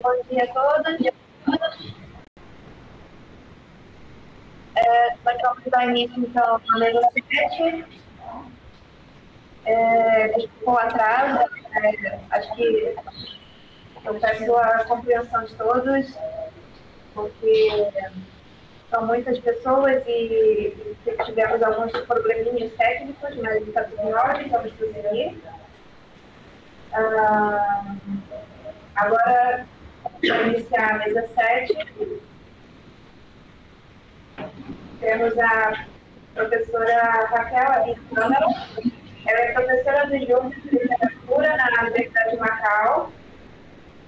Bom dia a todas. Nós vamos dar início, então, à lei 7. Desculpa o atraso, acho que eu peço a compreensão de todos, porque são muitas pessoas e tivemos alguns probleminhas técnicos, mas está tudo em ordem, vamos prosseguir. Agora, para iniciar a mesa 7, temos a professora Raquel Avicâmara. Ela é professora do Júlio de Literatura na Universidade de Macau,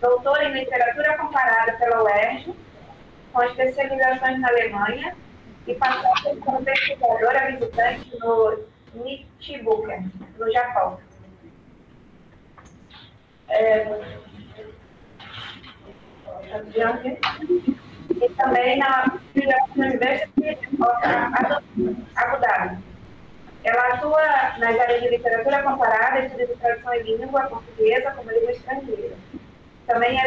doutora em Literatura Comparada pela UERJ, com especializações na Alemanha e passou como pesquisadora visitante no Nichibuken, no Japão. E também na University of Abu Dhabi. Ela atua nas áreas de literatura comparada, estudo de tradução em língua portuguesa como língua estrangeira. Também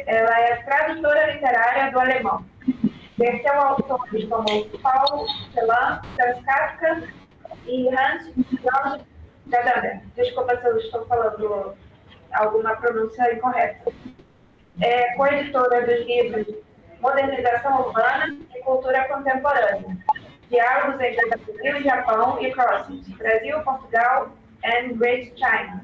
ela é tradutora literária do alemão. Verteu autores como Paul Celan, Franz Kafka e Hans Georg Gadamer. Desculpa se eu estou falando alguma pronúncia incorreta. É coeditora dos livros Modernização Urbana e Cultura Contemporânea, Diálogos entre Brasil e Japão e Crossings, Brasil, Portugal and Great China.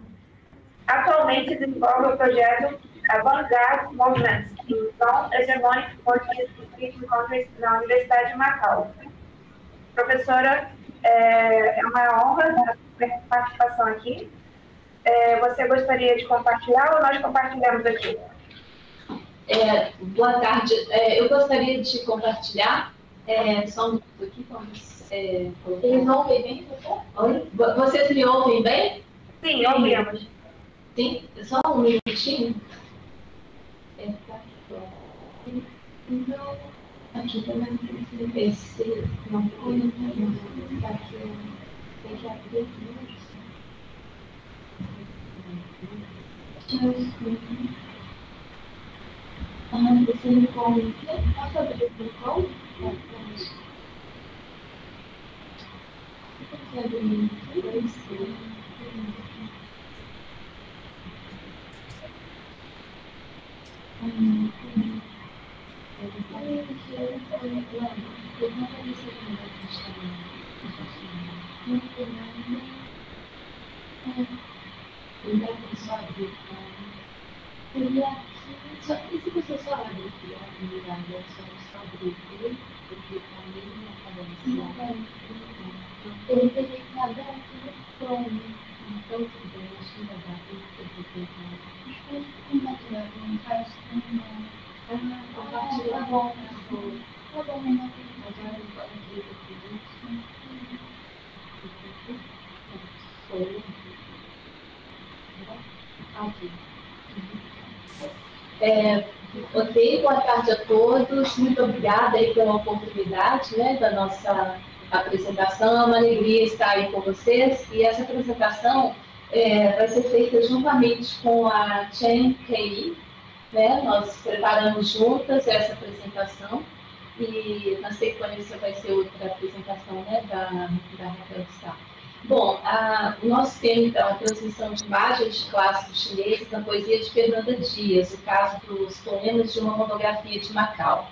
Atualmente desenvolve o projeto Avant-Garde Movements in Non-Hegemonic Portuguese Speaking Countries na Universidade de Macau. Professora, é uma honra a participação aqui. Você gostaria de compartilhar ou nós compartilhamos aqui? Boa tarde. Eu gostaria de compartilhar. Só um minuto aqui, vamos. Eles não ouvem bem? Oi? Vocês me ouvem bem? Sim, ouvimos. Sim, só um minutinho. Então, aqui também esse não foi, aqui tem que abrir aqui. Você me conta, posso abrir o call? Só que se você só abrir aqui a comunidade, é só abrir aqui, porque também não aparece. Ele teria que abrir aqui no plano. Então, eu acho que vai dar para compartilhar com o pai, compartilhar bom. Tá bom, né? Agora eu vou abrir aqui. Ok, boa tarde a todos, muito obrigada aí pela oportunidade, né, da nossa apresentação. É uma alegria estar aí com vocês e essa apresentação vai ser feita juntamente com a Chen Kei, né? Nós preparamos juntas essa apresentação e na sequência vai ser outra apresentação, né, da Raquel Sá. Bom, o nosso tema, então, a transmissão de imagens de clássicos chineses na poesia de Fernanda Dias, o caso dos poemas de uma monografia de Macau.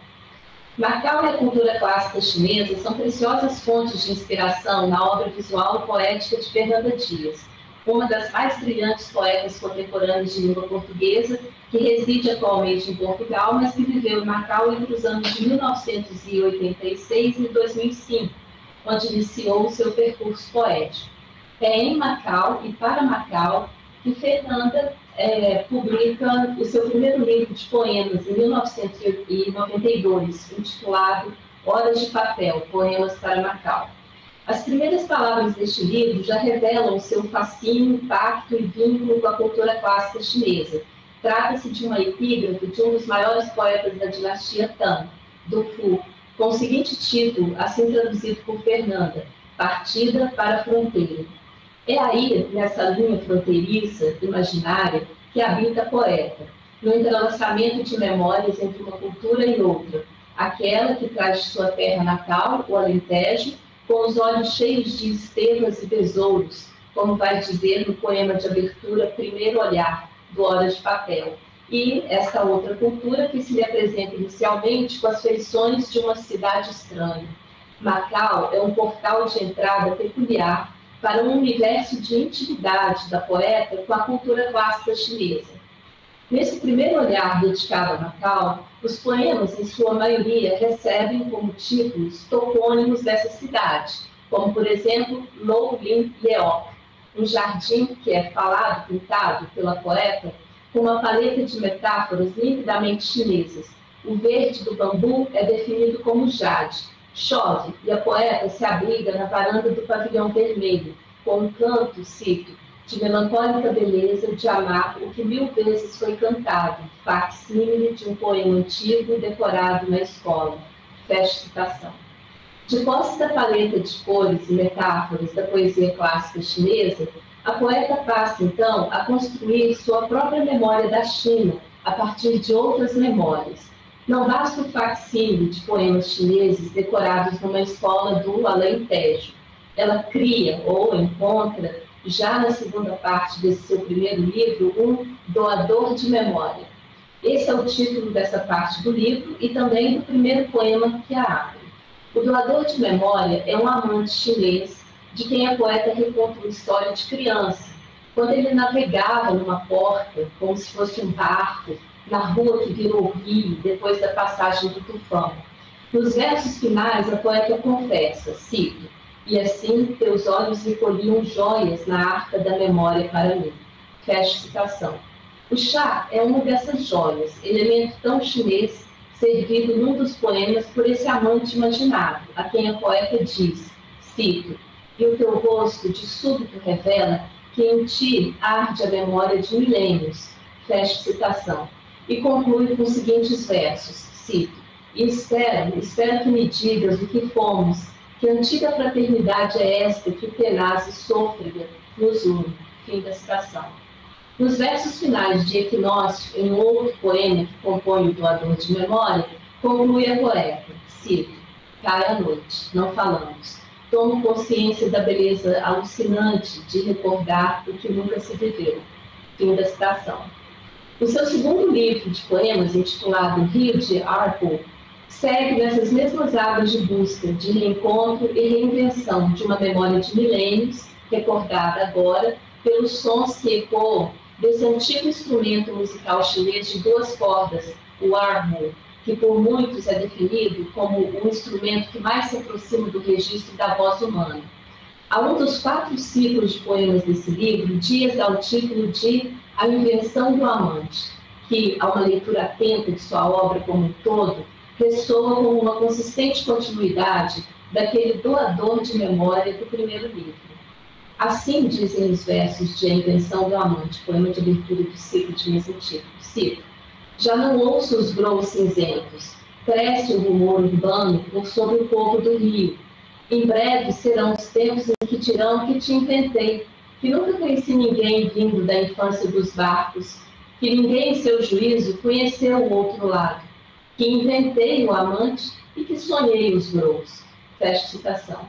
Macau e a cultura clássica chinesa são preciosas fontes de inspiração na obra visual e poética de Fernanda Dias, uma das mais brilhantes poetas contemporâneas de língua portuguesa, que reside atualmente em Portugal, mas que viveu em Macau entre os anos de 1986 e 2005. Onde iniciou o seu percurso poético. É em Macau e para Macau que Fernanda publica o seu primeiro livro de poemas em 1992, intitulado Horas de Papel, Poemas para Macau. As primeiras palavras deste livro já revelam o seu fascínio, impacto e vínculo com a cultura clássica chinesa. Trata-se de uma epígrafe de um dos maiores poetas da dinastia Tang, do Fu, com o seguinte título, assim traduzido por Fernanda, Partida para a Fronteira. É aí, nessa linha fronteiriça, imaginária, que habita a poeta. no entrelaçamento de memórias entre uma cultura e outra, aquela que traz de sua terra natal, o Alentejo, com os olhos cheios de estevas e besouros, como vai dizer no poema de abertura Primeiro Olhar, do Hora de Papel, e esta outra cultura que se lhe apresenta inicialmente com as feições de uma cidade estranha. Macau é um portal de entrada peculiar para um universo de intimidade da poeta com a cultura clássica chinesa. Nesse primeiro olhar dedicado a Macau, os poemas, em sua maioria, recebem como títulos topônimos dessa cidade, como, por exemplo, Lo Lin Leoc, um jardim que é falado, pintado pela poeta, com uma paleta de metáforas nitidamente chinesas. O verde do bambu é definido como jade. Chove e a poeta se abriga na varanda do pavilhão vermelho, com um canto, cito, de melancólica beleza de amar o que 1000 vezes foi cantado, facsímile de um poema antigo decorado na escola. Fecha citação. De posse da paleta de cores e metáforas da poesia clássica chinesa, a poeta passa, então, a construir sua própria memória da China, a partir de outras memórias. Não basta o facsímile de poemas chineses decorados numa escola do Alentejo. Ela cria ou encontra, já na segunda parte desse seu primeiro livro, um doador de memória. Esse é o título dessa parte do livro e também do primeiro poema que a abre. O doador de memória é um amante chinês de quem a poeta reconta uma história de criança, quando ele navegava numa porta, como se fosse um barco, na rua que virou rio depois da passagem do tufão. Nos versos finais, a poeta confessa, cito, e assim teus olhos recolhiam joias na arca da memória para mim. Fecha citação. O chá é uma dessas joias, elemento tão chinês, servido num dos poemas por esse amante imaginário, a quem a poeta diz, cito, e o teu rosto de súbito revela que em ti arde a memória de milênios. Fecha citação. E conclui com os seguintes versos, cito, e espero que me digas o que fomos, que antiga fraternidade é esta que o tenaz e sôfrega nos une. Fim da citação. Nos versos finais de Equinócio, em outro poema que compõe o doador de memória, conclui a poeta, cito, cai a noite, não falamos. Tomo consciência da beleza alucinante de recordar o que nunca se viveu. Fim da citação. O seu segundo livro de poemas, intitulado Rio de Arpo, segue nessas mesmas águas de busca, de reencontro e reinvenção de uma memória de milênios, recordada agora pelos sons que ecoam desse antigo instrumento musical chinês de 2 cordas, o armo, que por muitos é definido como o instrumento que mais se aproxima do registro da voz humana. A um dos 4 ciclos de poemas desse livro, Dias dá o título de A Invenção do Amante, que, a uma leitura atenta de sua obra como um todo, ressoa como uma consistente continuidade daquele doador de memória do primeiro livro. Assim dizem os versos de A Invenção do Amante, poema de abertura do ciclo de mais antigo. Cito, já não ouço os grãos cinzentos, cresce o rumor urbano por sobre o povo do rio. Em breve serão os tempos em que dirão que te inventei, que nunca conheci ninguém vindo da infância dos barcos, que ninguém em seu juízo conheceu o outro lado, que inventei o amante e que sonhei os grãos. Fecha citação.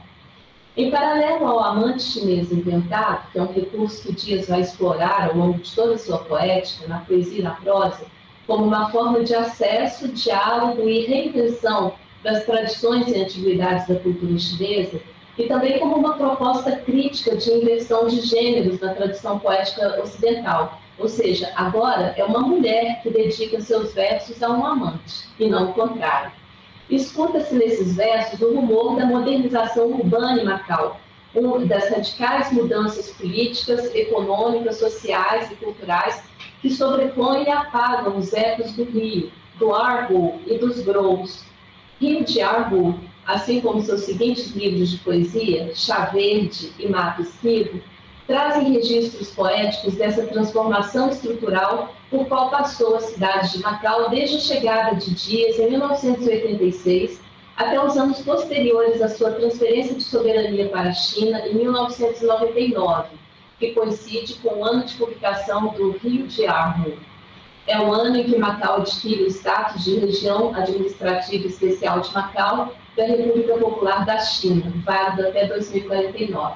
Em paralelo ao amante chinês inventado, que é um recurso que Dias vai explorar ao longo de toda a sua poética, na poesia e na prosa, como uma forma de acesso, diálogo e reinvenção das tradições e antiguidades da cultura chinesa, e também como uma proposta crítica de inversão de gêneros na tradição poética ocidental. Ou seja, agora é uma mulher que dedica seus versos a um amante, e não o contrário. Escuta-se nesses versos o rumor da modernização urbana em Macau, das radicais mudanças políticas, econômicas, sociais e culturais que sobrepõem e apagam os ecos do rio, do Arbo e dos grãos. Rio de Arbo, assim como seus seguintes livros de poesia, Chá Verde e Mato Esquivo, trazem registros poéticos dessa transformação estrutural por qual passou a cidade de Macau desde a chegada de Dias em 1986 até os anos posteriores à sua transferência de soberania para a China em 1999, que coincide com o ano de publicação do Rio de Armo. É o ano em que Macau adquire o status de região administrativa especial de Macau da República Popular da China, válido até 2049.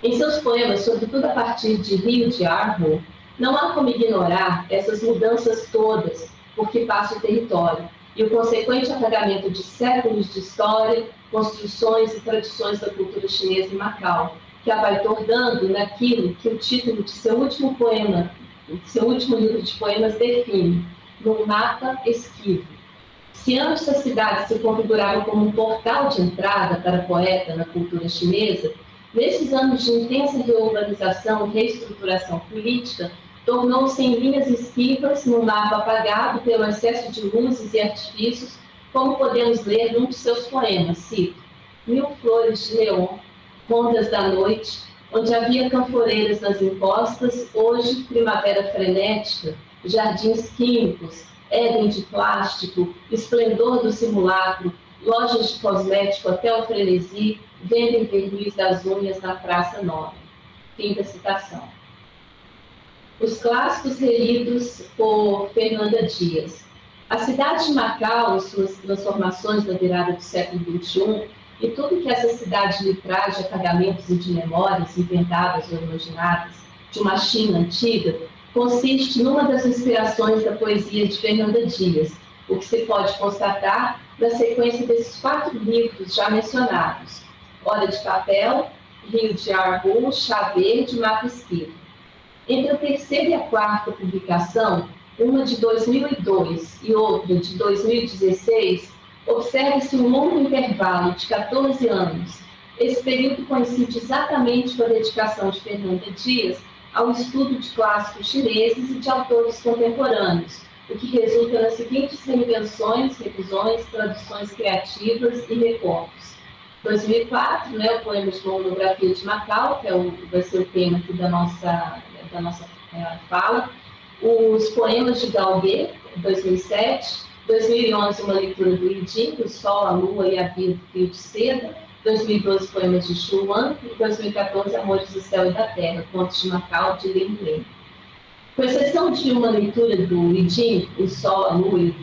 Em seus poemas, sobretudo a partir de Rio de Arvo, não há como ignorar essas mudanças todas por que passa o território e o consequente apagamento de séculos de história, construções e tradições da cultura chinesa em Macau, que a vai tornando naquilo que o título de seu último poema, seu último livro de poemas define, num mapa esquivo. Se antes a cidade se configurava como um portal de entrada para poeta na cultura chinesa, nesses anos de intensa reurbanização e reestruturação política, tornou-se em linhas esquivas, num mapa apagado pelo excesso de luzes e artifícios, como podemos ler num de seus poemas, cito: Mil flores de neon, rondas da noite, onde havia canforeiras nas encostas, hoje primavera frenética, jardins químicos, Éden de plástico, esplendor do simulacro, lojas de cosmético até o frenesi, vendem verniz das unhas na Praça Nova. Fim da citação. Os clássicos relidos por Fernanda Dias. A cidade de Macau e suas transformações na virada do século XXI e tudo que essa cidade lhe traz de apagamentos e de memórias inventadas ou imaginadas de uma China antiga, consiste numa das inspirações da poesia de Fernanda Dias, o que se pode constatar na sequência desses 4 livros já mencionados: Hora de Papel, Rio de Arvo, Chá Verde e Mapa Esquivo. Entre a terceira e a quarta publicação, uma de 2002 e outra de 2016, observa-se um longo intervalo de 14 anos. Esse período coincide exatamente com a dedicação de Fernanda Dias ao estudo de clássicos chineses e de autores contemporâneos, o que resulta nas seguintes reinvenções, revisões, traduções criativas e recortes. 2004, o poema de monografia de Macau, que vai ser o tema aqui da nossa fala, os poemas de Gaogê, 2007, 2011, uma leitura do Li Jing, O Sol, a Lua e a Vida do Fio de Seda, 2012, poemas de Xu Wan, e 2014, Amores do Céu e da Terra, Contos de Macau, de Lin Lin. Com exceção de uma leitura do Li Jing, O Sol, a Lua e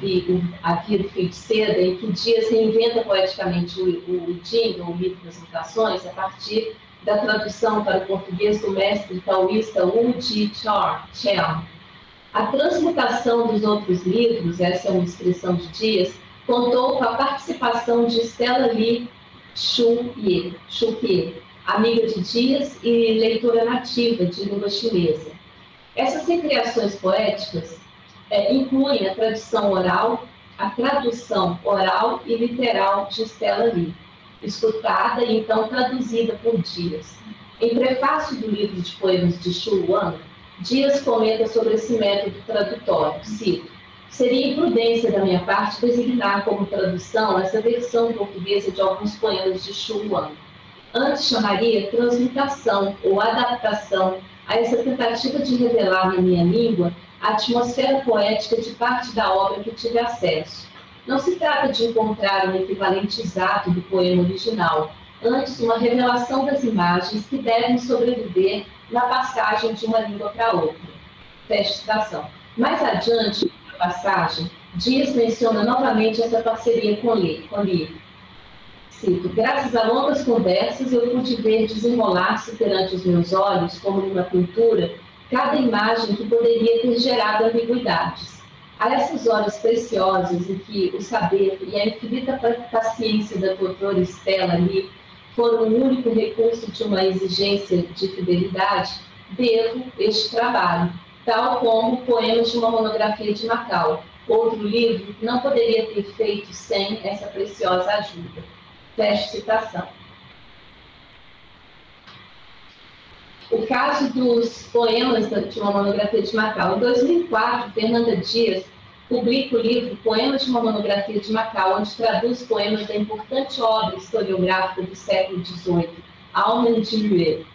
a Vida do Fio de Seda, em que Dias reinventa poeticamente o Li Jing, o mito das mutações, a partir da tradução para o português do mestre taoísta Wu Ji-Chen. A transmutação dos outros livros, essa é uma descrição de Dias, contou com a participação de Stella Li Shu-Kie, amiga de Dias e leitora nativa de língua chinesa. Essas recriações poéticas incluem a tradução oral e literal de Stella Li, escutada e então traduzida por Dias. Em prefácio do livro de poemas de Xu Wan, Dias comenta sobre esse método tradutório, cito: seria imprudência da minha parte designar como tradução essa versão portuguesa de alguns poemas de Xu Wan. Antes chamaria transmutação ou adaptação a essa tentativa de revelar na minha língua a atmosfera poética de parte da obra que tive acesso. Não se trata de encontrar um equivalente exato do poema original, antes uma revelação das imagens que devem sobreviver na passagem de uma língua para outra. Fecha citação. Mais adiante, na passagem, Dias menciona novamente essa parceria com Li. Cito: graças a longas conversas, eu pude ver desenrolar-se perante os meus olhos, como numa pintura, cada imagem que poderia ter gerado ambiguidades. A essas horas preciosas em que o saber e a infinita paciência da doutora Stella Li foram o único recurso de uma exigência de fidelidade, devo este trabalho, tal como Poemas de uma Monografia de Macau, outro livro que não poderia ter feito sem essa preciosa ajuda. Fecha citação. O caso dos poemas de uma monografia de Macau. Em 2004, Fernanda Dias publica o livro Poemas de uma Monografia de Macau, onde traduz poemas da importante obra historiográfica do século XVIII, Alman de Lue.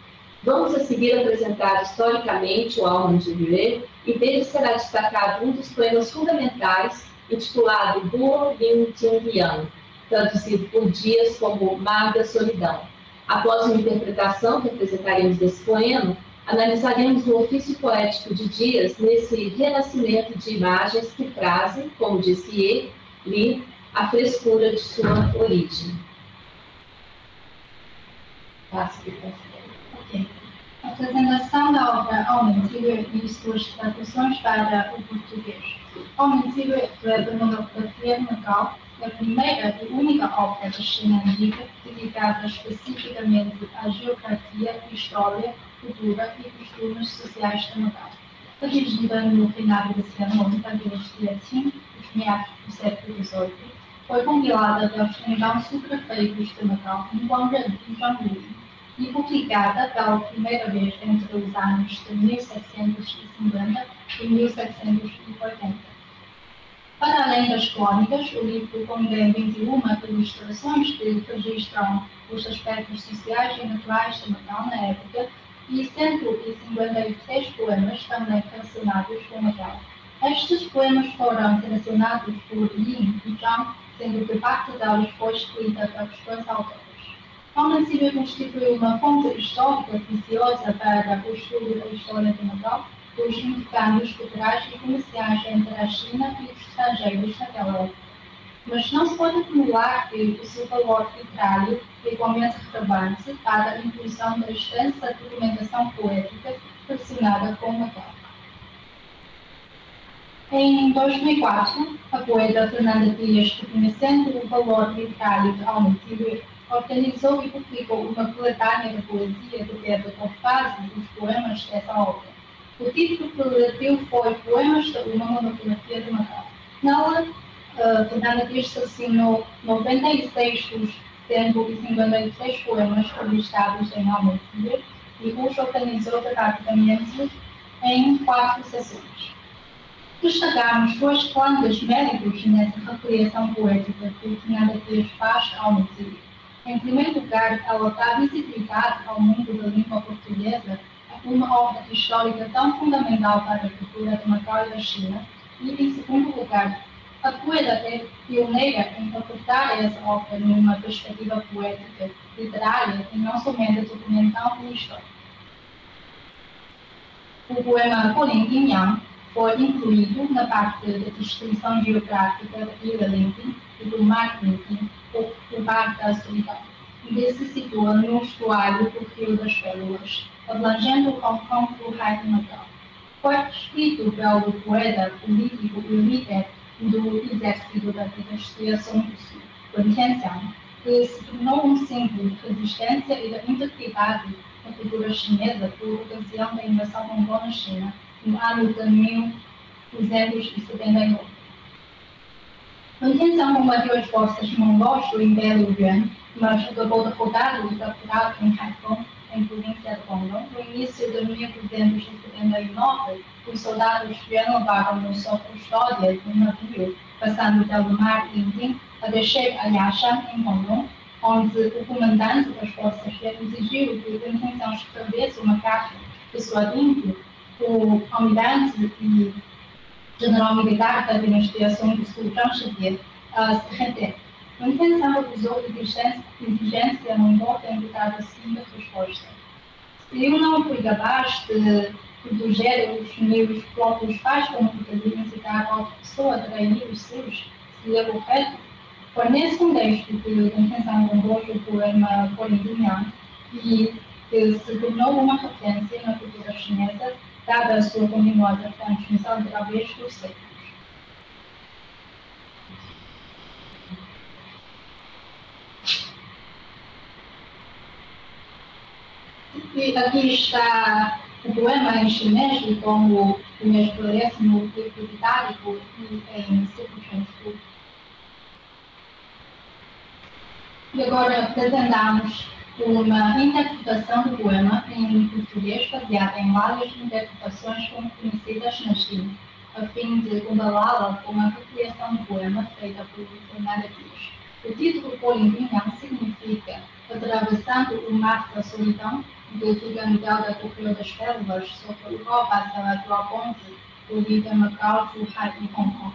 Vamos a seguir apresentar historicamente o Alman de Lue, e dele será destacado um dos poemas fundamentais, intitulado Guo Yin Jing Yang, traduzido por Dias como Mar da Solidão. Após uma interpretação que apresentaremos desse poema, Analisaremos o ofício poético de Dias nesse renascimento de imagens que trazem, como disse ele, a frescura de sua origem. Okay. A apresentação da obra Homem Tigre e suas traduções para o português. Homem Tigre da monografia de Macau é a primeira e única obra da China antiga dedicada especificamente à geografia, história, cultura e costumes sociais de Macau. Redigida no reinado de Xianlong, da dinastia Qin, dos meados do século XVIII, foi compilada pelos então subprefeitos de Macau, Guang Ren e Zhang Lu, e publicada pela primeira vez entre os anos de 1750 e 1780. Para além das crônicas, o livro contém 21 ilustrações que registram os aspectos sociais e naturais de Macau na época e 156 poemas também relacionados com Macau. Estes poemas foram selecionados por Yin e Zhang, sendo que parte deles foi escrita pelos dois autores. Homem Tigre constitui uma fonte histórica preciosa para o estudo da história de Macau, dos intercâmbios culturais e comerciais entre a China e os estrangeiros naquela época. Mas não se pode acumular que o seu valor literário é igualmente relevante para a inclusão da extensa documentação poética relacionada com Macau. Em 2004, a poeta Fernanda Dias, reconhecendo o valor literário de Homem Tigre, organizou e publicou uma coletânea de poesia de Pedro Cortázar e os poemas dessa obra. O título que lhe deu foi Poemas de uma monografia de Macau. Nela, Fernanda Dias selecionou 96 dos 156 poemas registrados em Homem Tigre e os organizou didaticamente em 4 sessões. Destacamos 2 grandes méritos nessa recriação poética que Fernanda Dias faz ao Homem Tigre. Em primeiro lugar, ela dá visibilidade ao mundo da língua portuguesa, uma obra histórica tão fundamental para a cultura de Macau e da China. E, em segundo lugar, a poeta é pioneira em interpretar essa obra numa perspectiva poética, literária e não somente documental e histórica. O poema Colin Yin Yang foi incluído na parte da descrição geográfica da ilha Lincoln e do mar Lincoln, o Mar da Solidão, que se situa no estuário do Rio das Pérolas, abrangendo Hong Kong do Raio de Macau. Foi escrito pelo poeta político e líder do exército da dinastia Song Tzu, Wen Tianxiang, que se tornou um símbolo de resistência e da integridade na cultura chinesa por ocasião da invasão mongol na China, no ano de 1271. Wen Tianxiang combateu as forças mongóis do Império Yuan, mas acabou derrotado e capturado em Haikou, em província de Guangdong. No início de 1279, os soldados Yuan levaram-no sob custódia de um navio, passando pelo mar Yingting, a descer a Yashan, em Guangdong, onde o comandante das forças Yuan exigiu que Wen Tianxiang escrevesse uma carta persuadindo o almirante e general militar da dinastia Song Tzu, Zhang Shijian, a se render. Wen Tianxiang acusou de exigência mongol tendo dado a seguinte resposta: se eu não fui capaz de proteger os meus próprios pais, como poderia incitar a outra pessoa a trair os seus, seria correto? Foi nesse contexto que Wen Tianxiang compôs o poema Colin Yin Yang, e que se tornou uma referência na cultura chinesa, dada a sua continuada transmissão através dos séculos. E aqui está o poema em chinês, e como o mesmo aparece no livro didático e em circunstâncias. E agora apresentamos uma interpretação do poema em português baseada em várias interpretações conhecidas na China, a fim de compará-la com a recriação do poema feita por Fernanda Dias. O título Colin Yin Yang significa Atravessando o Mar da Solidão, que fica no delta do Rio das Pérolas, sobre o qual passa a atual ponte do Rio de Macau, Zhuhai e Hong Kong.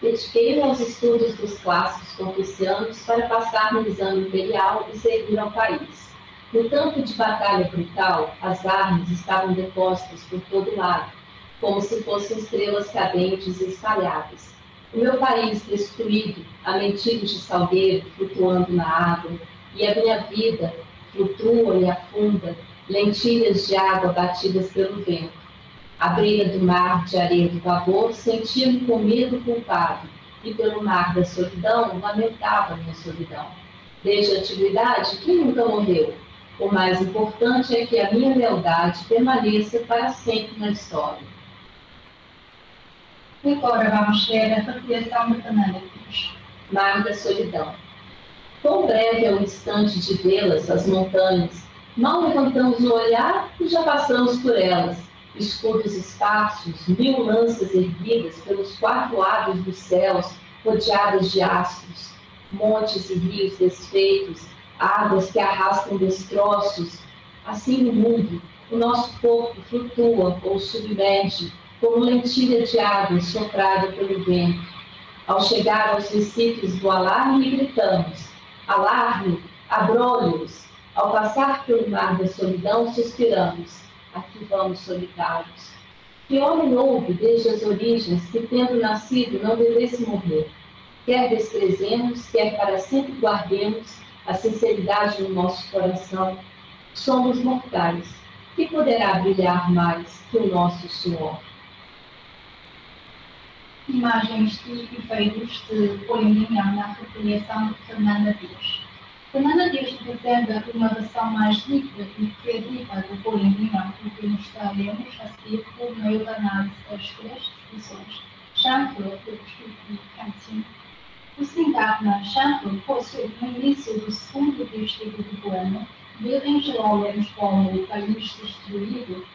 Dediquei-me aos estudos dos clássicos confucianos para passar no exame imperial e servir ao país. No campo de batalha brutal, as armas estavam depostas por todo lado, como se fossem estrelas cadentes e espalhadas. O meu país destruído, a mentigos de salgueiro flutuando na água, e a minha vida flutua e afunda, lentilhas de água batidas pelo vento. À beira do mar de areia do vapor, sentia-me com medo culpado, e pelo mar da solidão, lamentava minha solidão. Desde a antiguidade, quem nunca morreu? O mais importante é que a minha lealdade permaneça para sempre na história. E agora vamos ver a recriação de Fernanda Pires. Mar da solidão. Quão breve é o instante de vê-las, as montanhas. Mal levantamos o olhar e já passamos por elas. Escuros espaços, 1000 lanças erguidas pelos 4 lados dos céus, rodeadas de astros, montes e rios desfeitos, águas que arrastam destroços. Assim no mundo, o nosso corpo flutua ou submerge, como lentilha de água soprada pelo vento. Ao chegar aos recifes do alarme, gritamos: alarme, abrolhos! Ao passar pelo mar da solidão, suspiramos: aqui vamos solitários. Que homem houve desde as origens que, tendo nascido, não devesse morrer? Quer desprezemos, quer para sempre guardemos a sinceridade no nosso coração, somos mortais. Que poderá brilhar mais que o nosso suor? Imagens e efeitos de Poliminião na recriação de Fernanda Pires. Fernanda Pires representa uma versão mais líquida e criativa do Poliminião, o que nos traremos a seguir por meio da análise das 3 expressões: chanfre, e cantinho. O sintagma chanfre possui no início do segundo dístico do poema, de em geral lemos como o país destruído,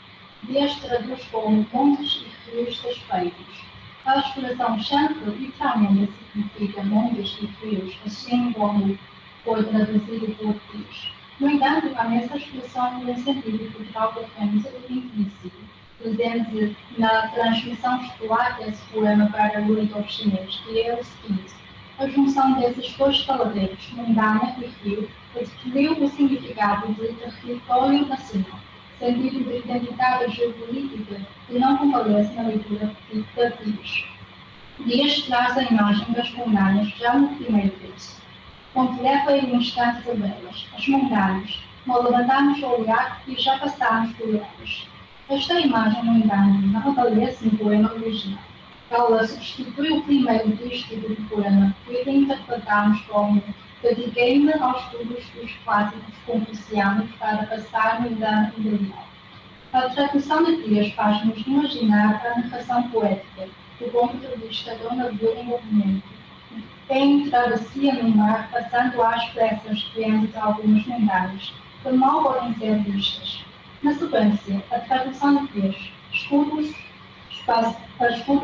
Dias traduz como montes e rios desfeitos. A expressão chanfre literalmente significa montes e rios, assim como foi traduzido por Pires. No entanto, há nessa expressão um sentido cultural bastante implícito, presente na transmissão escolar desse poema para o leitor chinês, que é o seguinte: a junção desses 2 palavras, mundana e rio, adquiriu o significado de território nacional, sentido de identidade geopolítica que não comparece na leitura de Pires. Dias traz a imagem das montanhas já no primeiro verso, onde leva em um instante a belas, as montanhas, mal levantamos o olhar e já passamos por elas. Esta imagem, no entanto, não aparece no poema original. Ela substitui o primeiro dístico do poema, que interpretamos como dediquei-me aos estudos dos clássicos confucianos para passar no engano ideal. A tradução de Pires faz-nos imaginar a narração poética, do ponto de vista do navio em movimento, em travessia no mar, passando às pressas diante de algumas montanhas, que mal podem ser vistas. Na sequência, a tradução de Pires escuta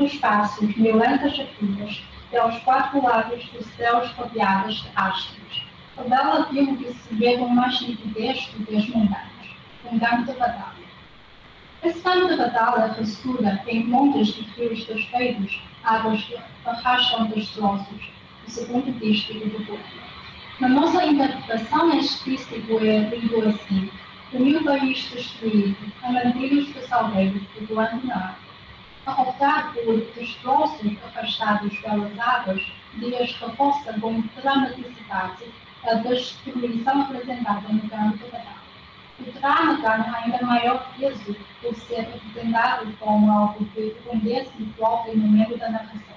os passos, 1000 lanças arquivas, e aos 4 lados dos céus rodeadas de astros. Revela aquilo que se vê com mais nitidez do que as montanhas, um campo de batalha. Esse campo de batalha ressura em montes e rios desfeitos, águas que arrastam destroços, o segundo dístico do poema. Na nossa interpretação, este dístico é lido assim: o meu país destruído, a mantilhos de salgueiro flutuando na água. A optar por destroços afastados pelas águas, Dias reforça com dramaticidade a destruição apresentada no campo de batalha. O drama ganha ainda maior peso por ser representado como algo que acontece e flota no meio da narração.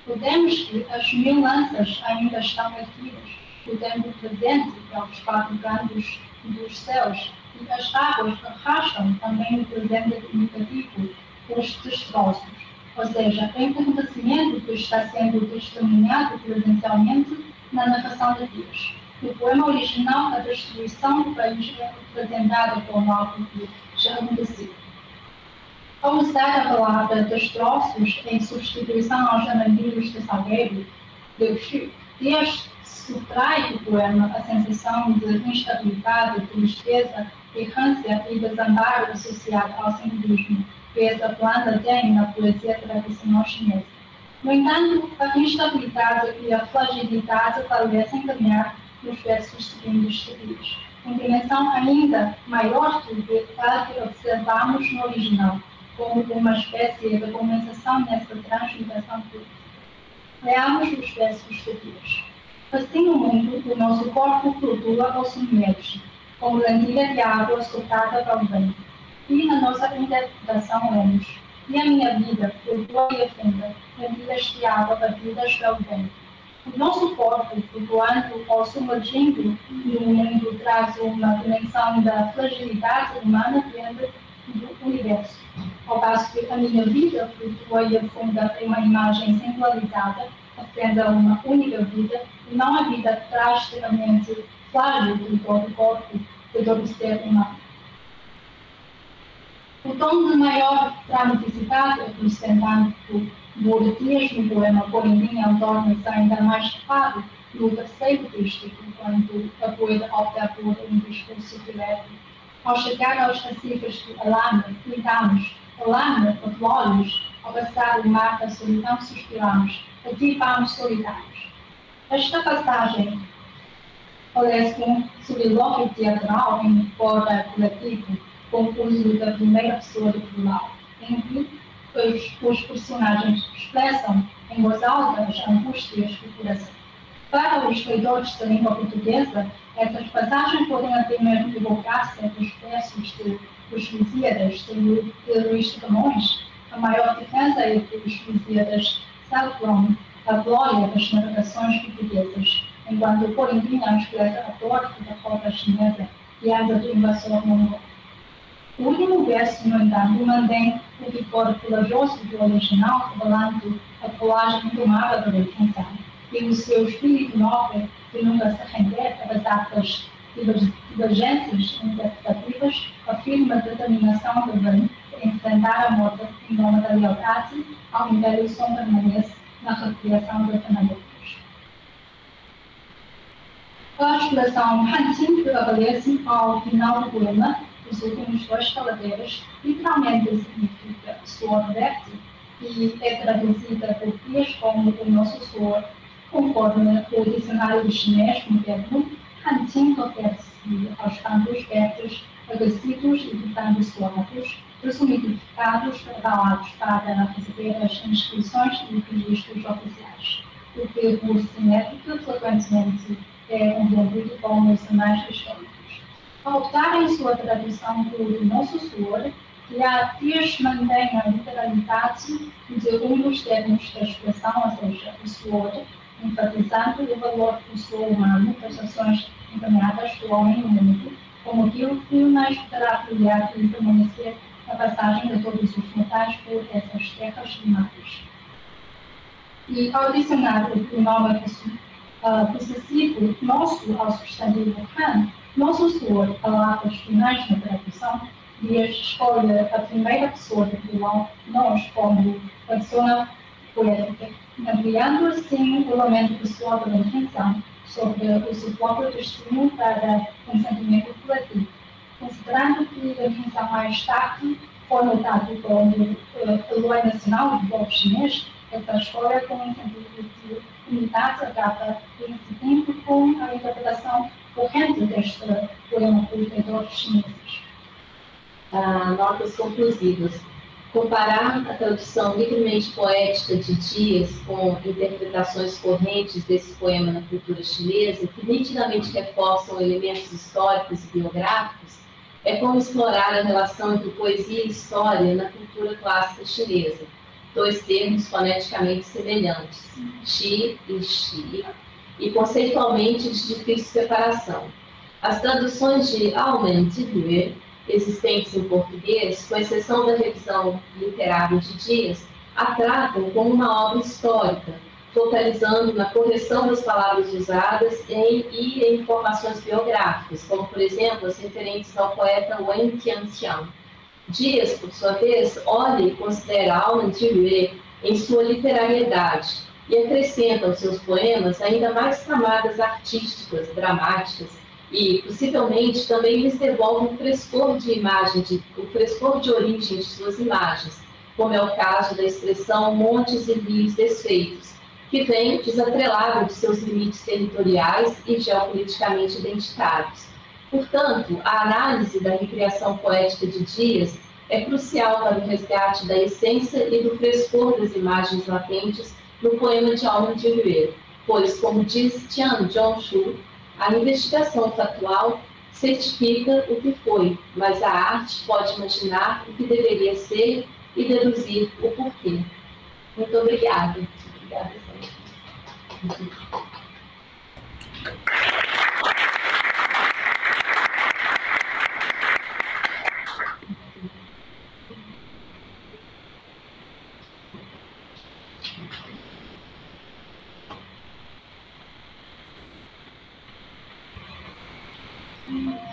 Podemos que as 1000 lanças ainda estão ativas, o tempo presente aos 4 cantos dos céus, e as águas arrastam também o presente comunicativo os destroços, ou seja, o acontecimento que está sendo testemunhado presencialmente na narração de Dias. No poema original, a destruição do país é representada como algo que já aconteceu. Ao usar a palavra destroços em substituição aos anabilhos de salgueiro, Dias subtrai do poema a sensação de instabilidade, tristeza, errância e desamparo associada ao simbolismo que essa planta tem na poesia tradicional chinesa. No entanto, a instabilidade e a fragilidade parecem caminhar nos versos seguintes de Dias. com dimensão ainda maior que a que observamos no original, como uma espécie de compensação nessa transmutação pública. Leamos os versos seguintes. Assim no mundo, o nosso corpo flutua ou submerge, como lentilha de água soprada para o vento. E na nossa interpretação lemos, e a minha vida flutua e afunda, lentilhas de água batidas pelo vento. O nosso corpo, flutuando ou submergindo no mundo, traz uma dimensão da fragilidade humana diante do universo. Ao passo que a minha vida flutua e afunda em uma imagem centralizada, afunda uma única vida, e não a vida drasticamente frágil de todo o corpo, de todo o ser humano. O tom de maior dramaticidade apresentado por Dias no poema Corindinha torna-se ainda mais claro no terceiro dístico, quando a poeta opta por um discurso direto. Ao chegar aos recifes de Alame, gritamos, Alame, os olhos, ao passar o mar da solidão suspiramos, aqui vamos solitários. Esta passagem parece um soliloquio teatral em fora coletivo, com o uso da primeira pessoa do plural, em que os personagens expressam em voz alta as angústias do coração. Para os leitores da língua portuguesa, essas passagens podem apenas evocar certos versos dos Lusíadas de Luís de Camões. A maior diferença entre os Lusíadas celebram a glória das navegações portuguesas, enquanto o Corindinha escreve a dor da cobra chinesa diante do invasor mongol. O último verso, no entanto, mantém o vigor corajoso do original, revelando a colagem indomável da intenção e o seu espírito nobre de nunca se render, apesar das divergências interpretativas, afirma a determinação de Ben de enfrentar a morte em nome da lealdade ao Império Som permanece na recriação de Fernandópolis. A expressão Hanqing que aparece ao final do poema, os últimos dois caladeiros, literalmente significa suor verde e é traduzida por Dias como o nosso suor, conforme o dicionário chinês moderno. Hanqing refere-se aos campos verdes, aquecidos e portanto suaves, desumidificados, preparados para receber as inscrições e registros oficiais, o que por cinética frequentemente é confundido com os sinais históricos. Ao optar em sua tradução por nosso suor, Dias mantém a literalidade de um dos termos da expressão, ou seja, o suor, enfatizando o valor do suor humano das ações empenhadas do homem no mundo, como aquilo que mais poderá brilhar e permanecer na passagem de todos os mortais por essas terras e mares. E ao adicionar o pronome possessivo nosso ao substantivo Han, nosso suor, palavras finais na tradução, Dias escolhe a primeira pessoa do plural, nós, como persona poética, ampliando assim o elemento pessoal da intenção sobre o seu próprio destino para um sentimento coletivo, considerando que a intenção mais tarde foi notado como o herói nacional do povo chinês. Essa escolha com um sentido de unidade acaba coincidente com a interpretação corrente deste poema por leitores chineses. Notas conclusivas. Comparar a tradução livremente poética de Dias com interpretações correntes desse poema na cultura chinesa, que nitidamente reforçam elementos históricos e biográficos, é como explorar a relação entre poesia e história na cultura clássica chinesa, dois termos foneticamente semelhantes, Xi e Xi, e conceitualmente de difícil separação. As traduções de Aomen de Yue, existentes em português, com exceção da revisão literária de Dias, a tratam como uma obra histórica, focalizando na correção das palavras usadas e em informações biográficas, como, por exemplo, as referentes ao poeta Wen Tianxiang. Dias, por sua vez, olha e considera Aomen de Yue em sua literariedade e acrescenta aos seus poemas ainda mais camadas artísticas, dramáticas, e, possivelmente, também lhes devolve o frescor de origem de suas imagens, como é o caso da expressão montes e rios desfeitos, que vem desatrelado de seus limites territoriais e geopoliticamente identitários. Portanto, a análise da recriação poética de Dias é crucial para o resgate da essência e do frescor das imagens latentes no poema de Alma de Ribeiro, pois, como diz Tian Zhongshu, a investigação factual certifica o que foi, mas a arte pode imaginar o que deveria ser e deduzir o porquê. Muito obrigada. Obrigada, gente.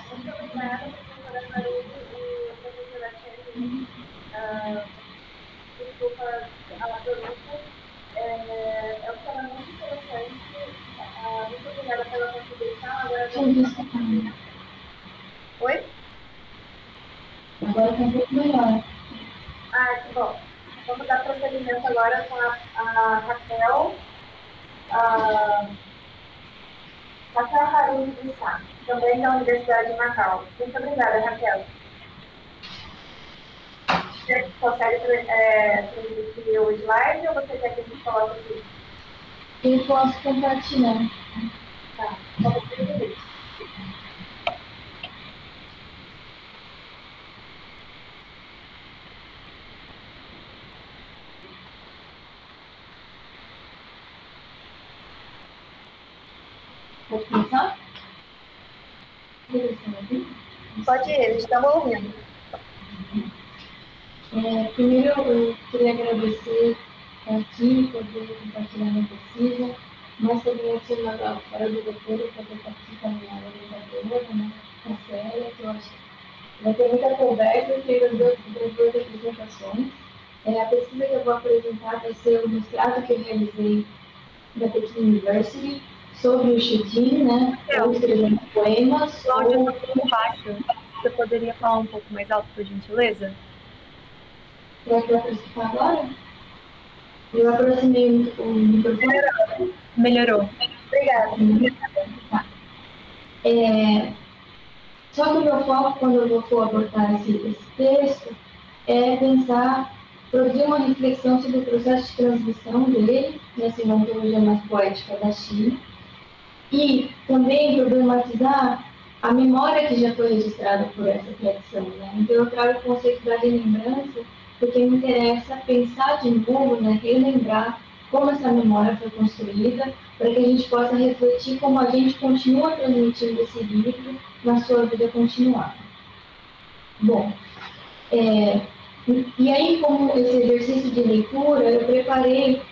Muito obrigada, professora Maria e a professora Kelly. Desculpa a pronúncia. É um tema muito interessante. Muito obrigada pela contribuição. Agora Oi? Agora está um pouco melhor. Que bom. Vamos dar prosseguimento agora com a Raquel. Raquel Harun de Sá, também da Universidade de Macau. Muito obrigada, Raquel. Você consegue transmitir o slide ou você quer que a gente coloque aqui? Eu posso compartilhar. Tá, vamos ver. Pode começar? Pode ir, eles estão ouvindo. Primeiro, eu queria agradecer aqui, poder compartilhar minha pesquisa, mas também adicionar para o doutor, para ter participado da minha orientadora, né, a Célia, que eu acho que vai ter muita conversa entre as duas apresentações. A pesquisa que eu vou apresentar vai ser o mestrado que eu realizei da Peking University sobre o Xu Jing, né, eu escrevendo poemas. O áudio está um pouco baixo. Você poderia falar um pouco mais alto, por gentileza? Será que vai participar agora? Eu aproximei o microfone. Melhorou. Obrigada. Tá. Só que o meu foco, quando eu for abordar esse texto, é pensar, produzir uma reflexão sobre o processo de transmissão dele, nessa ontologia mais poética da China, e também problematizar a memória que já foi registrada por essa tradição, né? Então eu trago o conceito da relembrança, porque me interessa pensar de novo, né, relembrar como essa memória foi construída, para que a gente possa refletir como a gente continua transmitindo esse livro na sua vida continuada. Bom, e aí, como esse exercício de leitura, eu preparei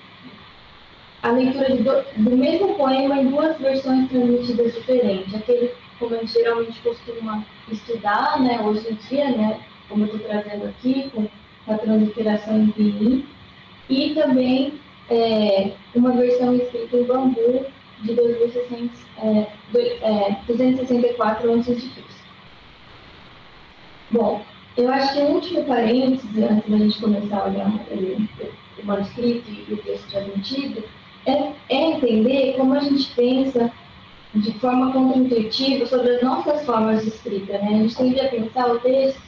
a leitura do mesmo poema em duas versões transmitidas diferentes. Aquele, como a gente geralmente costuma estudar, né, hoje em dia, né, como eu estou trazendo aqui, com a transliteração em pinyin, e também uma versão escrita em bambu de 264 a.C. Bom, eu acho que o último parênteses, antes da gente começar a olhar o manuscrito e o texto transmitido, é entender como a gente pensa de forma contra-intuitiva sobre as nossas formas de escrita, né? A gente tende a pensar o texto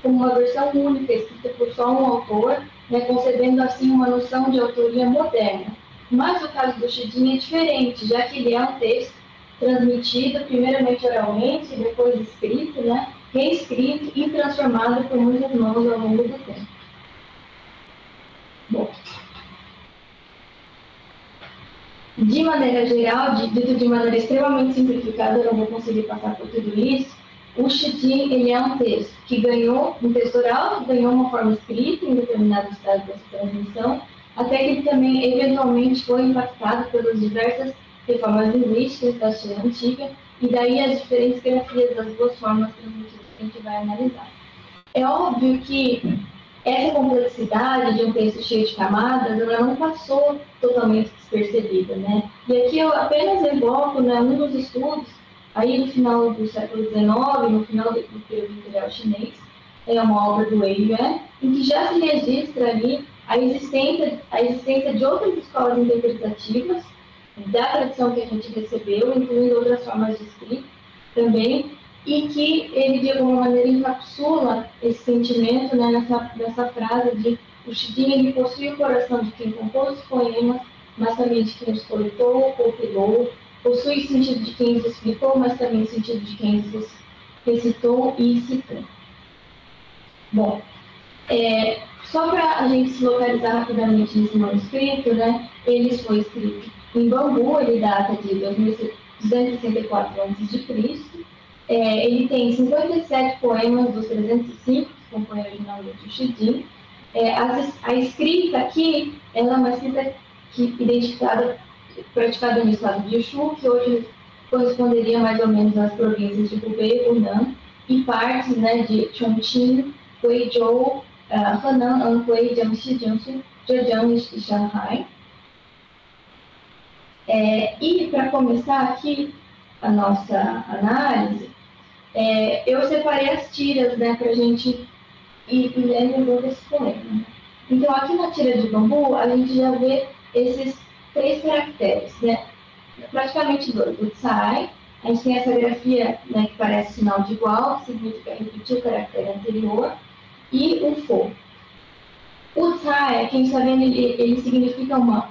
como uma versão única, escrita por só um autor, né, concebendo assim uma noção de autoria moderna. Mas o caso do Xu Jing é diferente, já que ele é um texto transmitido primeiramente oralmente, depois escrito, né, reescrito e transformado por muitas mãos ao longo do tempo. Bom, de maneira geral, dito de maneira extremamente simplificada, eu não vou conseguir passar por tudo isso. O Xu Jing, ele é um texto que ganhou, um texto oral, ganhou uma forma escrita em determinado estado dessa transmissão, até que ele também, eventualmente, foi impactado pelas diversas reformas linguísticas da China antiga, e daí as diferentes grafias das duas formas transmitidas que a gente vai analisar. É óbvio que essa complexidade de um texto cheio de camadas, ela não passou totalmente despercebida, né? E aqui eu apenas evoco, né, um dos estudos, aí no final do século XIX, no final do período imperial chinês, é uma obra do Wei Yuan, em que já se registra ali a existência de outras escolas interpretativas da tradição que a gente recebeu, incluindo outras formas de escrita também, e que ele, de alguma maneira, encapsula esse sentimento, né, nessa frase de o Xidin, ele possui o coração de quem compôs os poemas, mas também de quem os coletou, compilou, possui o sentido de quem os explicou, mas também o sentido de quem os recitou e citou. Bom, só para a gente se localizar rapidamente nesse manuscrito, né, ele foi escrito em bambu, ele data de 264 a.C., ele tem 57 poemas dos 305 que compõem originalmente o Xidin. A escrita aqui, ela é uma escrita praticada no estado de Yushu, que hoje corresponderia mais ou menos às províncias de Hubei, Hunan, e partes, né, de Chongqing, Guizhou, Henan, Anhui, Jiangxi, Jiangsu, Zhejiang e Shanghai. E para começar aqui a nossa análise, eu separei as tiras, né, para a gente ir lendo esse poema. Então, aqui na tira de bambu, a gente já vê esses 3 caracteres, né? Praticamente dois. O tsai, a gente tem essa grafia, né, que parece sinal de igual, que significa repetir o caractere anterior, e o fo. O tsai, quem está vendo, ele significa uma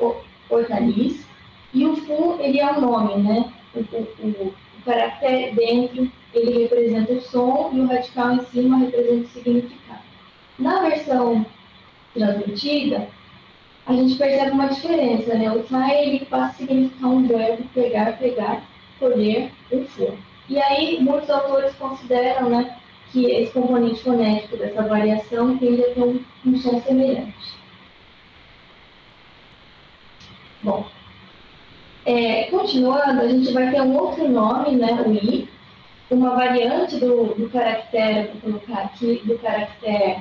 hortaliça, e o fu, ele é o nome, né? O caractere dentro, ele representa o som, e o radical em cima representa o significado. Na versão transmitida, a gente percebe uma diferença, né? O tsai, ele passa a significar um verbo, pegar, colher, o for. E aí, muitos autores consideram, né, que esse componente fonético dessa variação tende a ter um som semelhante. Bom, continuando, a gente vai ter um outro nome, né, o i, uma variante do caractere, vou colocar aqui, do caractere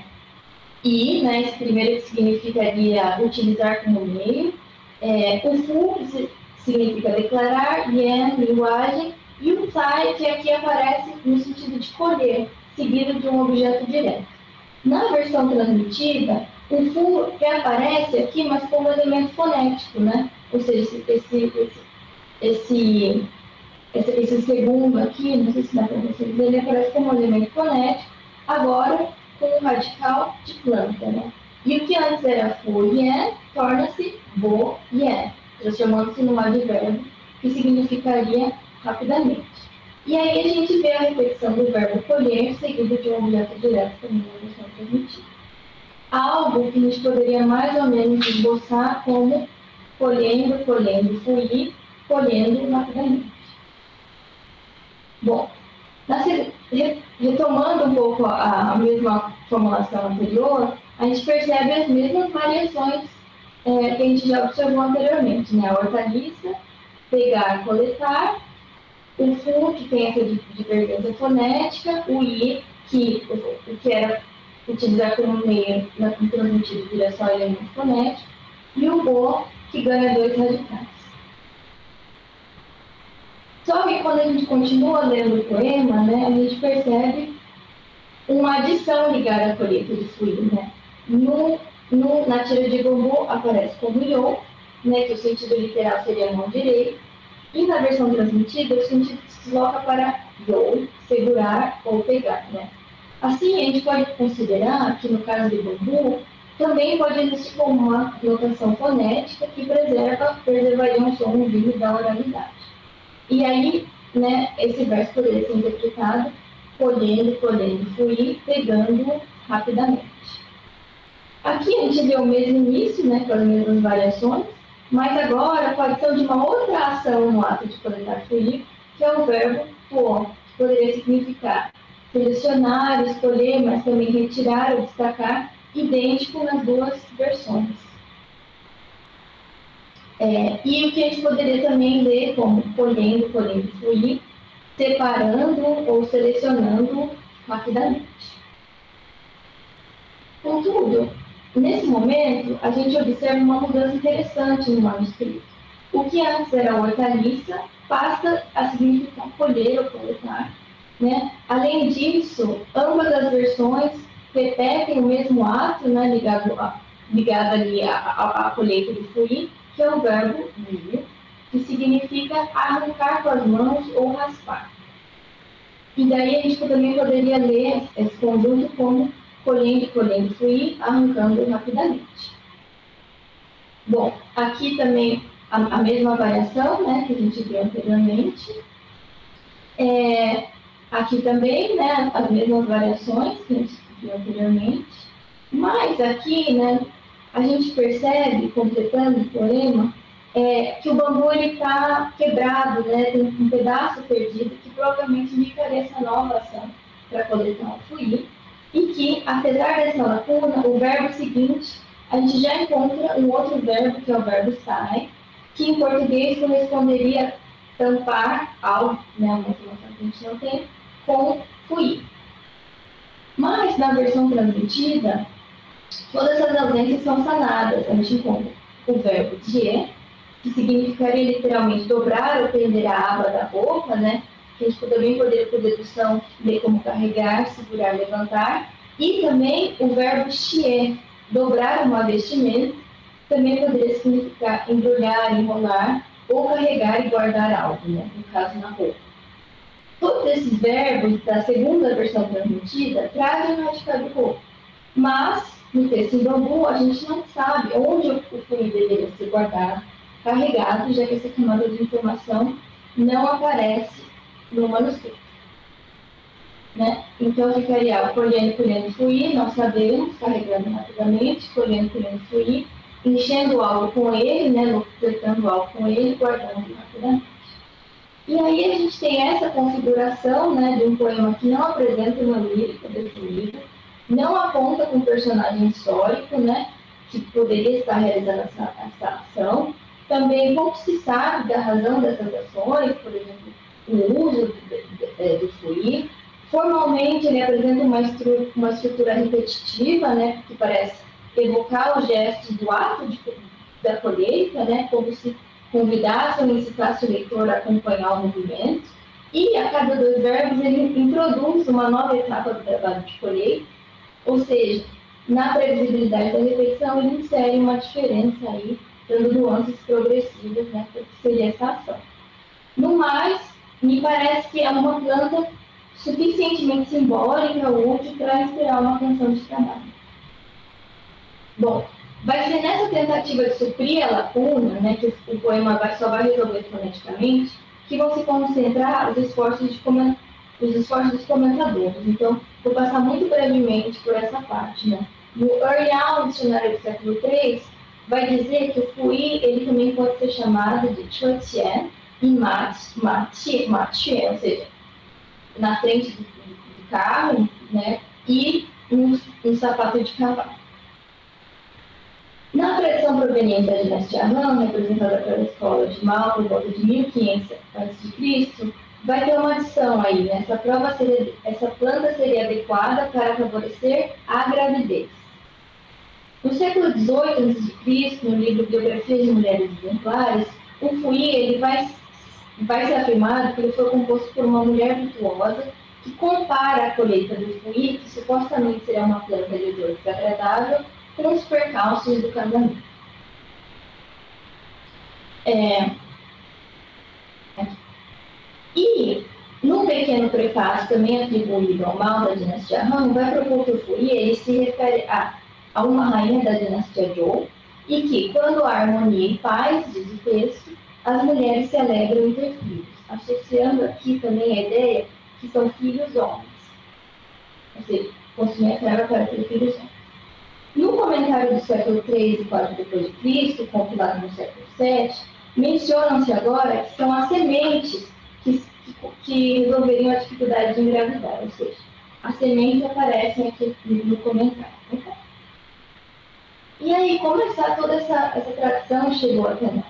i, né, esse primeiro que significaria utilizar como meio, o fu, que significa declarar, yan, linguagem, e o tsai, que aqui aparece no sentido de colher, seguido de um objeto direto. Na versão transmitida, o fu reaparece aqui, mas como elemento fonético, né? Ou seja, esse segundo aqui, não sei se dá para vocês verem, ele aparece como elemento fonético, agora com o radical de planta, né? E o que antes era fu yan, torna-se bo yan, transformando-se num advérbio, que significaria rapidamente. E aí a gente vê a repetição do verbo colher, seguido de um objeto direto também na versão transmitida. Algo que a gente poderia mais ou menos esboçar como colhendo, fluir, colhendo rapidamente. Bom, retomando um pouco a mesma formulação anterior, a gente percebe as mesmas variações que a gente já observou anteriormente, né? A hortaliça, pegar, coletar, o fu, que tem essa divergência fonética, o i, o que era utilizar como meio na transmitida vira só elemento fonético, e o bo, que ganha 2 radicais. Só que quando a gente continua lendo o poema, né, a gente percebe uma adição ligada à colheita de fluido, né? Na tira de bambu aparece como yo, né, que o sentido literal seria mão direita, e na versão transmitida o sentido se desloca para yo, segurar ou pegar, né? Assim, a gente pode considerar que no caso de bambu, também pode existir como uma notação fonética que preservaria um som vindo da oralidade. E aí, né, esse verso poderia ser interpretado colhendo, fluir, pegando rapidamente. Aqui a gente vê o mesmo início, né, com as mesmas variações, mas agora pode ser de uma outra ação no ato de coletar, fluir, que é o verbo tuon, que poderia significar selecionar, escolher, mas também retirar ou destacar, idêntico nas duas versões. E o que a gente poderia também ler como colhendo, fluir, separando ou selecionando rapidamente. Contudo, nesse momento, a gente observa uma mudança interessante no manuscrito. O que antes era hortaliça passa a significar colher ou coletar, né? Além disso, ambas as versões repetem o mesmo ato, né, ligado ali à colheita de fluir, que é o verbo vir, que significa arrancar com as mãos ou raspar. E daí a gente também poderia ler esse conjunto como colhendo, colhendo, fluir, arrancando rapidamente. Bom, aqui também a mesma variação, né, que a gente viu anteriormente. Aqui também, né, as mesmas variações que a gente viu anteriormente. Mas aqui, né, a gente percebe, completando o poema, que o bambu está quebrado, né, tem um pedaço perdido, que provavelmente indicaria essa nova ação para coletar o fluir, e que, apesar dessa lacuna, o verbo seguinte, a gente já encontra um outro verbo, que é o verbo sai, que em português corresponderia tampar algo, né, uma informação que a gente não tem, com fluir. Mas, na versão transmitida, todas essas ausências são sanadas. A gente encontra o verbo die, que significaria literalmente dobrar ou prender a aba da roupa, né? Que a gente também poderia, por dedução, ler como carregar, segurar, levantar. E também o verbo xie, dobrar uma vestimenta, também poderia significar embrulhar, enrolar, ou carregar e guardar algo, né? No caso, na roupa. Todos esses verbos da segunda versão transmitida trazem o radicado roupa. Mas, no texto em bambu, a gente não sabe onde o fluir deveria ser guardado, carregado, já que essa camada de informação não aparece no manuscrito. Né? Então, ficaria colhendo, colhendo, fluir, nós sabemos, carregando rapidamente, colhendo, colhendo, fluir, enchendo algo com ele, né? Locutando algo com ele, guardando rapidamente. E aí a gente tem essa configuração, né, de um poema que não apresenta uma lírica definida, não aponta com um personagem histórico, né, que poderia estar realizando essa ação. Também pouco se sabe da razão dessas ações, por exemplo, o uso do fluir. Formalmente, ele apresenta uma estrutura repetitiva, né, que parece evocar os gestos do ato da colheita, né, como se convidasse ou incitasse o leitor a acompanhar o movimento. E, a cada 2 verbos, ele introduz uma nova etapa do trabalho de colheita, ou seja, na previsibilidade da repetição, ele insere uma diferença aí, dando nuances progressivas, né, para que seria essa ação. No mais, me parece que é uma planta suficientemente simbólica ou útil para inspirar uma canção de trabalho. Bom, vai ser nessa tentativa de suprir a lacuna, né, que o poema só vai resolver foneticamente, que vão se concentrar os esforços dos comentadores. Então, vou passar muito brevemente por essa parte. Né? No Orial, dicionário do século III, vai dizer que o fluir ele também pode ser chamado de chuetian e matien, ou seja, na frente do carro, né, e um sapato de cavalo. Na tradição proveniente da dinastia Han, representada pela escola de Mao por volta de 1500 a.C., vai ter uma adição aí, né? Essa planta seria adequada para favorecer a gravidez. No século XVIII a.C., no livro Biografias de Mulheres Exemplares, o fluir ele vai ser afirmado que ele foi composto por uma mulher virtuosa que compara a colheita do fluir, que supostamente seria uma planta de odor desagradável, com os percalços do casamento. E, num pequeno prefácio também atribuído ao Mao da dinastia Han, vai propor que o fluir ele se refere a uma rainha da dinastia Zhou, e que, quando há harmonia e paz, diz o texto, as mulheres se alegram em ter filhos, associando aqui também a ideia que são filhos homens. Ou seja, consumir a terra para ter filhos homens. No comentário do século III e IV depois de Cristo, compilado no século VII, mencionam-se agora que são as sementes que resolveriam a dificuldade de engravidar, ou seja, as sementes aparecem aqui no comentário. E aí, como toda essa tradição chegou até nós?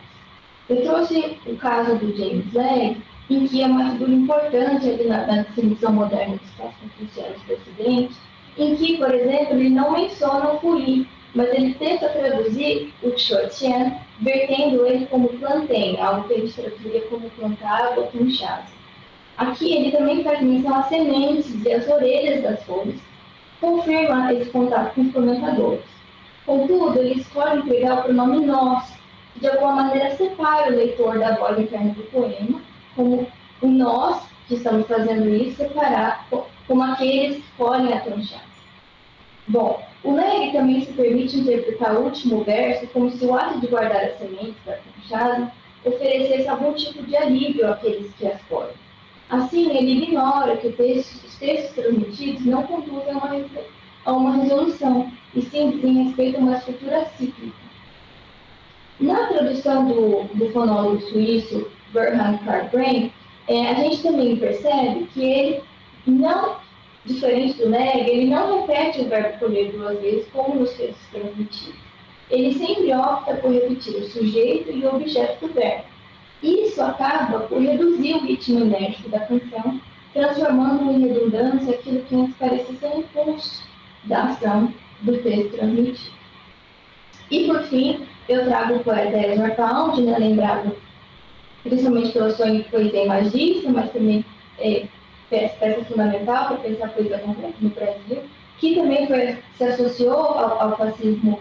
Eu trouxe o caso do James Legge, em que é uma figura importante aqui na definição moderna dos espaços confucianos do Ocidente, em que, por exemplo, ele não menciona o fluir, mas ele tenta traduzir o chuetian, vertendo ele como plantain, algo que a gente traduziria como plantar ou pinchado. Aqui ele também faz menção às sementes e às orelhas das folhas, confirma esse contato com os comentadores. Contudo, ele escolhe empregar o pronome nós, que de alguma maneira separa o leitor da voz interna do poema, como o nós, que estamos fazendo isso separar como aqueles que colhem a tronchada. Bom, o Neg também se permite interpretar o último verso como se o ato de guardar as sementes da tronchada oferecesse algum tipo de alívio àqueles que as colhem. Assim, ele ignora que os textos transmitidos não conduzem a uma resolução, e sim dizem respeito a uma estrutura cíclica. Na tradução do fonólogo suíço Bernhard Kragbrand, a gente também percebe que ele não, diferente do Neg, ele não repete o verbo colher duas vezes como nos textos transmitidos. Ele sempre opta por repetir o sujeito e o objeto do verbo. Isso acaba por reduzir o ritmo enérgico da canção, transformando em redundância aquilo que antes parecia ser um impulso da ação do texto transmitido. E, por fim, eu trago o poeta Ezra Pound, né, lembrado principalmente pela sua poesia imagista, mas também peça fundamental para pensar a poesia completa no Brasil, que também se associou ao fascismo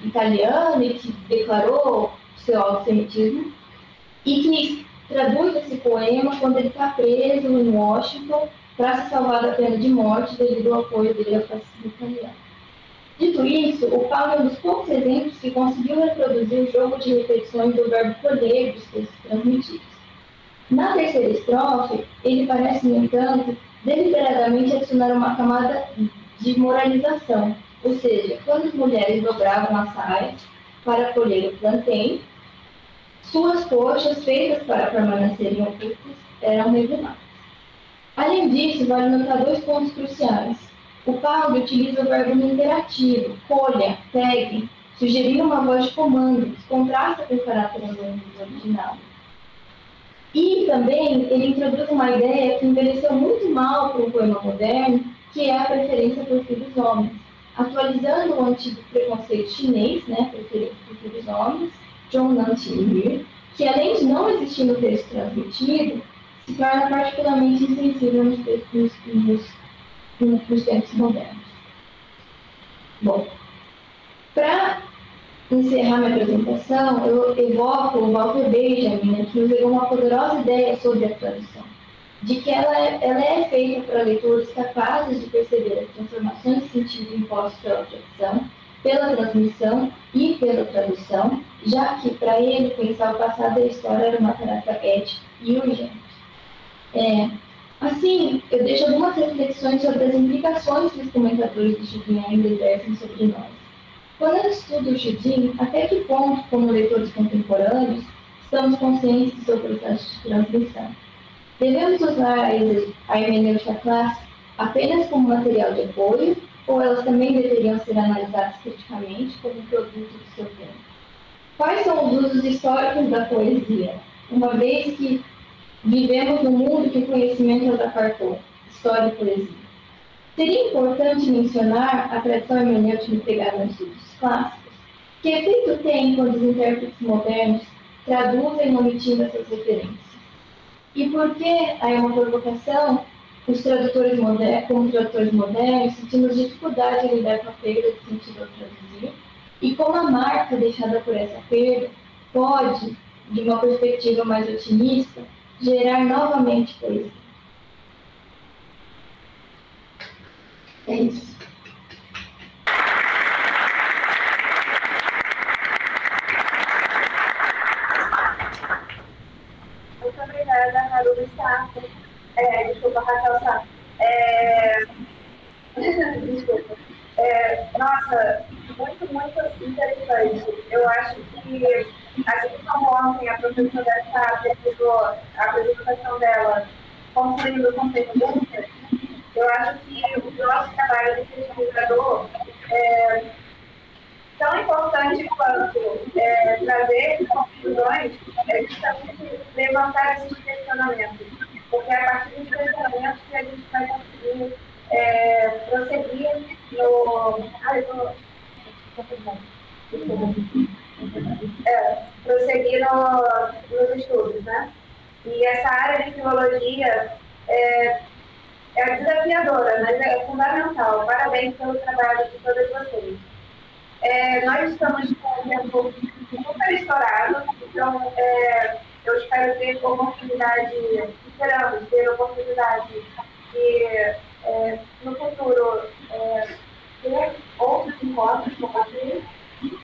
italiano e que declarou seu antissemitismo, e que traduz esse poema quando ele está preso em Washington para se salvar da pena de morte devido ao apoio dele ao fascismo italiano. Dito isso, o Paulo é um dos poucos exemplos que conseguiu reproduzir o jogo de repetições do verbo colher dos textos transmitidos. Na terceira estrofe, ele parece, no entanto, deliberadamente adicionar uma camada de moralização, ou seja, quando as mulheres dobravam as saias para colher o plantain, suas coxas, feitas para permanecerem ocultas, eram reveladas. Além disso, vale notar dois pontos cruciais. O Paulo utiliza o verbo no imperativo, colha, pegue, sugerindo uma voz de comando, que contrasta com o caráter anônimo original. E também ele introduz uma ideia que envelheceu muito mal para o poema moderno, que é a preferência por filhos homens, atualizando o antigo preconceito chinês, né, por filhos homens, John Nancy, que além de não existir no texto transmitido, se torna particularmente insensível nos tempos modernos. Bom, para encerrar minha apresentação, eu evoco o Walter Benjamin, que nos deu uma poderosa ideia sobre a tradução, de que ela é feita para leitores capazes de perceber as transformações de sentido impostas pela tradição, pela transmissão e pela tradução, já que, para ele, pensar o passado da história era uma tarefa ética e urgente. Assim, eu deixo algumas reflexões sobre as implicações que os comentadores do Judin ainda exercem sobre nós. Quando eu estudo o Judin, até que ponto, como leitores contemporâneos, estamos conscientes do seu processo de transmissão? Devemos usar a hermenêutica clássica apenas como material de apoio, ou elas também deveriam ser analisadas criticamente como produto do seu tempo? Quais são os usos históricos da poesia, uma vez que vivemos num mundo que o conhecimento desapartou, história e poesia? Seria importante mencionar a tradição hermenêutica empregada nos estudos clássicos. Que efeito tem quando os intérpretes modernos traduzem omitindo essas referências? E por que, aí é uma provocação, os tradutores modernos, como tradutores modernos, sentimos dificuldade em lidar com a perda de sentido ao traduzir, e como a marca deixada por essa perda pode, de uma perspectiva mais otimista, gerar novamente poesia. É isso. Muito obrigada, Harubi Sato. Desculpa, Raquel Sato. Desculpa. Nossa, muito interessante. Eu acho que, assim como ontem a professora Sato terminou a apresentação dela concluindo com perguntas, eu acho que o nosso trabalho de pesquisador é tão importante quanto trazer conclusões, justamente levantar esses questionamentos, porque é a partir dos questionamentos que a gente vai conseguir prosseguir prosseguir nos estudos, né? E essa área de filologia é desafiadora, mas é fundamental. Parabéns pelo trabalho de todas vocês. Nós estamos com o tempo super estourado, então eu espero espero ter oportunidade, esperamos ter oportunidade de